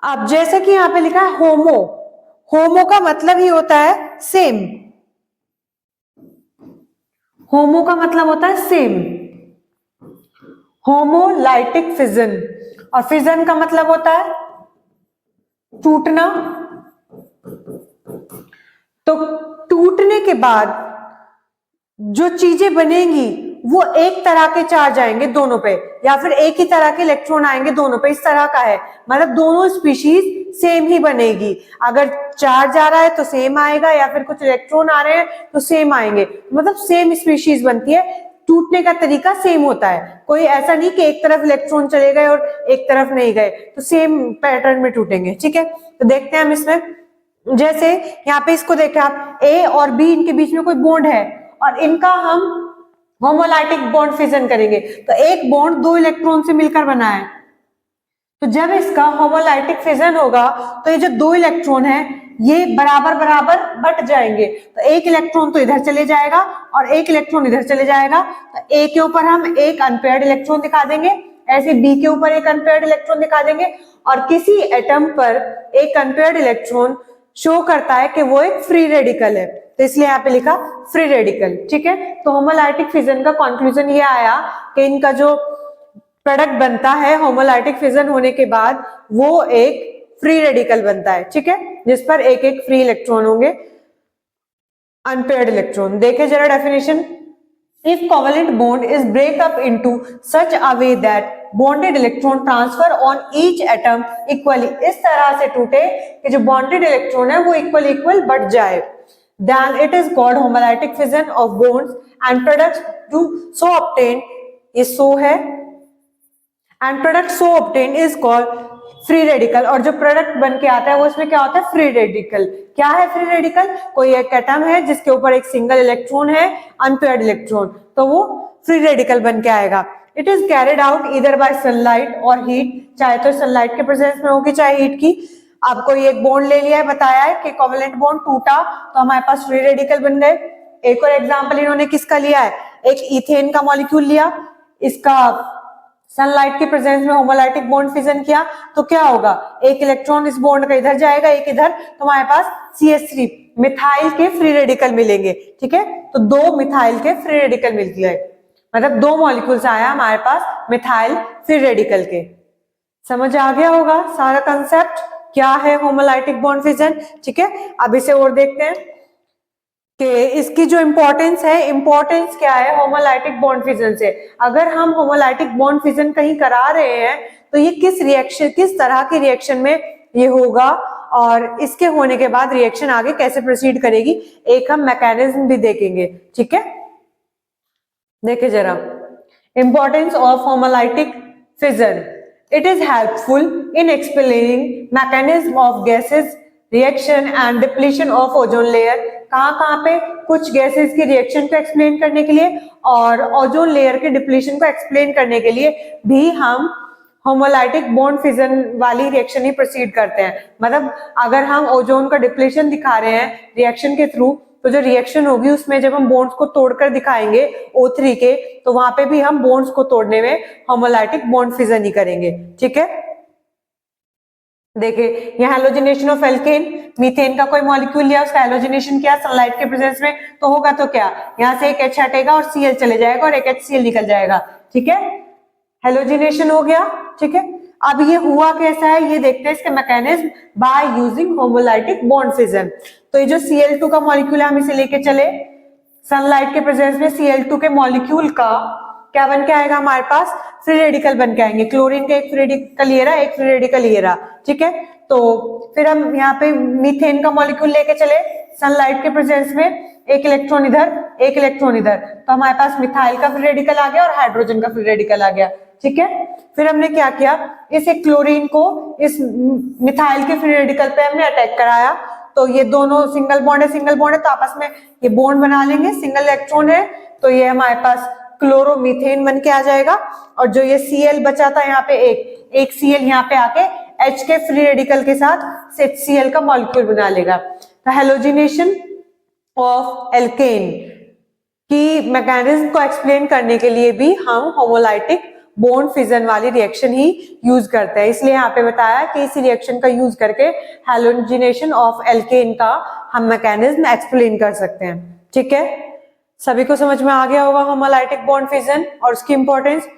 अब जैसे कि यहाँ पे लिखा है होमो, होमो का मतलब ही होता है सेम, होमो का मतलब होता है सेम, होमोलाइटिक फिजन, और फिजन का मतलब होता है टूटना। तो टूटने के बाद जो चीजें बनेंगी वो एक तरह के चार्ज आएंगे दोनों पे, या फिर एक ही तरह के इलेक्ट्रॉन आएंगे दोनों पे, इस तरह का है। मतलब दोनों स्पीशीज सेम ही बनेगी, अगर चार्ज आ रहा है तो सेम आएगा, या फिर कुछ इलेक्ट्रॉन आ रहे हैं तो सेम आएंगे, मतलब सेम स्पीशीज बनती है। टूटने का तरीका सेम होता है, कोई ऐसा नहीं कि एक तरफ इलेक्ट्रॉन चले गए और एक तरफ नहीं गए, तो सेम पैटर्न में टूटेंगे। ठीक है, तो देखते हैं हम इसमें। जैसे यहाँ पे इसको देखें आप, ए और बी इनके बीच में कोई बॉन्ड है और इनका हम होमोलाइटिक बॉन्ड फिजन करेंगे, तो एक बॉन्ड दो इलेक्ट्रॉन से मिलकर बना है, तो जब इसका होमोलाइटिक फिजन होगा तो ये जो दो इलेक्ट्रॉन है ये बराबर बराबर बट जाएंगे, तो एक इलेक्ट्रॉन तो इधर चले जाएगा और एक इलेक्ट्रॉन इधर चले जाएगा, तो ए के ऊपर हम एक अनपेयर्ड इलेक्ट्रॉन दिखा देंगे, ऐसे बी के ऊपर एक अनपेयर्ड इलेक्ट्रॉन दिखा देंगे, और किसी एटम पर एक अनपेयर्ड इलेक्ट्रॉन शो करता है कि वो एक फ्री रेडिकल है, तो इसलिए यहाँ पे लिखा फ्री रेडिकल। ठीक है, तो होमोलाइटिक फिजन का कंक्लूजन ये आया कि इनका जो प्रोडक्ट बनता है होमोलाइटिक फिजन होने के बाद वो एक फ्री रेडिकल बनता है। ठीक है, जिस पर एक एक फ्री इलेक्ट्रॉन होंगे, अनपेयर्ड इलेक्ट्रॉन। देखे जरा definition, if covalent bond is break up into such a way that bonded electron transfer on each atom equally, इस तरह से टूटे कि जो bonded electron है वो इक्वल बढ़ जाए, then it is called homolytic fission of bonds and products to so obtain, ये so है, and product so obtained is called free radical, और जो प्रोडक्ट बन के आता है वो इसमें क्या होता है, फ्री रेडिकल। क्या है फ्री रेडिकल, कोई एक एटम है जिसके ऊपर एक सिंगल इलेक्ट्रॉन है, अनपेयर्ड इलेक्ट्रॉन, तो वो फ्री रेडिकल बन के आएगा। इट इज कैरिड आउट इधर बाय सनलाइट और हीट, चाहे तो सनलाइट के प्रेजेंस में होगी चाहे हीट की। अब कोई एक बॉन्ड ले लिया है, बताया है कि कोवेलेंट बॉन्ड टूटा तो हमारे पास फ्री रेडिकल बन गए। एक और एग्जाम्पल इन्होंने किसका लिया है, एक इथेन का मॉलिक्यूल लिया, इसका सनलाइट के प्रेजेंस में होमोलाइटिक बॉन्ड फिजन किया, तो क्या होगा, एक इलेक्ट्रॉन इस बॉन्ड का इधर जाएगा एक इधर, तो हमारे पास CH3 मिथाइल के फ्री रेडिकल मिलेंगे। ठीक है, तो दो मिथाइल के फ्री रेडिकल मिल गए, मतलब दो मॉलिक्यूल्स आया हमारे पास मिथाइल फ्री रेडिकल के। समझ आ गया होगा सारा कंसेप्ट, क्या है होमोलाइटिक बॉन्ड फिजन। ठीक है, अब इसे और देखते हैं कि इसकी जो इंपॉर्टेंस है, इंपॉर्टेंस क्या है होमोलाइटिक बॉन्ड फिजन से। अगर हम होमोलाइटिक बॉन्ड फिजन कहीं करा रहे हैं तो ये किस रिएक्शन, किस तरह की रिएक्शन में ये होगा, और इसके होने के बाद रिएक्शन आगे कैसे प्रोसीड करेगी, एक हम मैकेनिज्म भी देखेंगे। ठीक है, देखिए जरा, importance of homolytic fission, it is helpful in explaining mechanism of gases reaction and depletion of ozone layer. कहाँ पे, कुछ गैसेस की रिएक्शन को एक्सप्लेन करने के लिए और ओजोन लेयर के डिप्लीशन को एक्सप्लेन करने के लिए भी हम होमोलाइटिक बॉन्ड फिजन वाली रिएक्शन ही प्रोसीड करते हैं। मतलब अगर हम ओजोन का डिप्लीशन दिखा रहे हैं रिएक्शन के थ्रू, तो जो रिएक्शन होगी उसमें जब हम बॉन्ड्स को तोड़कर दिखाएंगे O3 के, तो वहां पे भी हम बॉन्ड्स को तोड़ने में होमोलाइटिक बॉन्ड फिजन ही करेंगे। ठीक है, देखिए यहाँ हेलोजिनेशन ऑफ एल्केन, मीथेन का कोई मॉलिक्यूल लिया, उसका हेलोजिनेशन किया सनलाइट के प्रेजेंस में, तो होगा तो क्या, यहाँ से एक H हटेगा और Cl चले जाएगा और एक HCl निकल जाएगा। ठीक है, हेलोजिनेशन हो गया। ठीक है, अब ये हुआ कैसा है ये देखते हैं, इसके mechanism by using homolytic bond fission. तो ये जो Cl2 का मॉलिक्यूल है हम इसे लेके चले, सनलाइट के प्रेजेंस में Cl2 के मॉलिक्यूल का क्या बन के आएगा हमारे पास, फ्री रेडिकल बन के आएंगे। क्लोरीन का एक फ्री रेडिकल ये रहा, एक फ्री रेडिकल ये रहा। ठीक है, तो फिर हम यहाँ पे मीथेन का मॉलिक्यूल लेके चले, सनलाइट के प्रेजेंस में एक इलेक्ट्रॉन इधर एक इलेक्ट्रॉन इधर, तो हमारे पास मिथाइल का फ्री रेडिकल आ गया और हाइड्रोजन का फ्री रेडिकल आ गया। ठीक है, फिर हमने क्या किया, इस एक क्लोरीन को इस मिथाइल के फ्री रेडिकल पे हमने अटैक कराया, तो ये दोनों सिंगल बॉन्ड है तो आपस में ये बॉन्ड बना लेंगे, सिंगल इलेक्ट्रॉन है तो ये हमारे पास क्लोरोमीथेन बन के आ जाएगा, और जो ये Cl बचा था यहाँ पे एक Cl यहाँ पे आके H के फ्री रेडिकल के साथ HCl का मॉलिक्यूल बना लेगा। तो हेलोजिनेशन ऑफ एल्केन की मैकेनिज्म को एक्सप्लेन करने के लिए भी हम होमोलाइटिक बॉन्ड फिजन वाली रिएक्शन ही यूज करते हैं। इसलिए यहाँ पे बताया कि इस रिएक्शन का यूज करके हैलोजिनेशन ऑफ एल्केन का हम मैकेनिज्म एक्सप्लेन कर सकते हैं। ठीक है, सभी को समझ में आ गया होगा होमोलाइटिक बॉन्ड फिजन और उसकी इंपॉर्टेंस।